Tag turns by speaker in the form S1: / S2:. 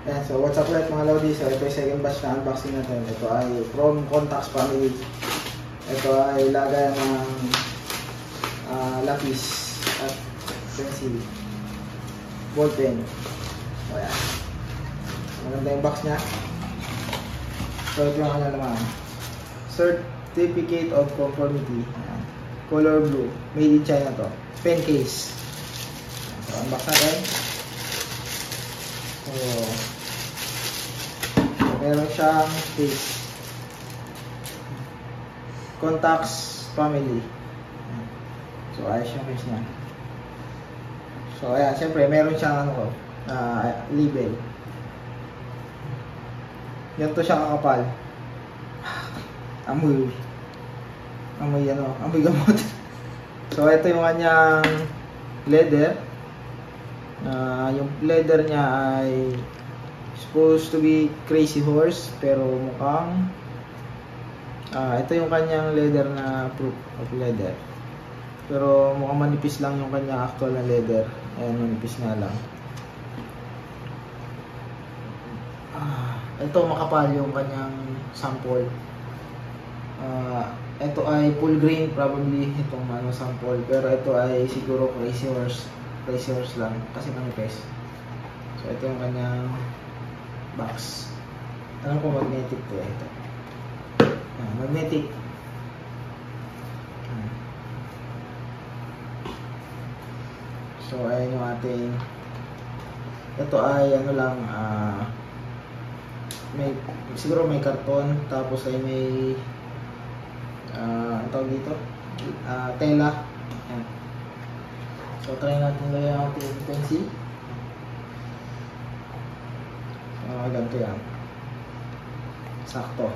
S1: Ayan, so what's up ulit mga Lodi? So ito yung second batch na unboxing natin. Ito ay from Contax family. Ito ay lagayan ng lapis at pencil, ball pen. So ayan, maganda yung box nya. So ito yung ano naman, Certificate of Conformity. Ayan. Color blue, made in China to. Pen case. So unbox natin. So meron siyang case. Contax family. So ayos yung case niya. So ayan, siyempre meron siyang ano, label. Ganito siya kakapal. Amoy gamot. So ito yung kanyang leather. Yung leather niya ay supposed to be Crazy Horse, pero mukhang ito yung kanyang leather na proof of leather, pero mukhang manipis lang yung kanyang actual na leather. Ayan, manipis nga lang. Ito makapal yung kanyang sample. Ito ay full grain probably itong sample, pero ito ay siguro Crazy Horse lang kasi manipis. So ito yung kanyang box. Alam ko magnetic to ito. Magnetic. So ayan yung ating, ito ay ano lang, siguro may karton, tapos ay may ang tawag dito, tela. Ayan. So try natin lagyan ang ating pencil. Ganito yan. Sakto.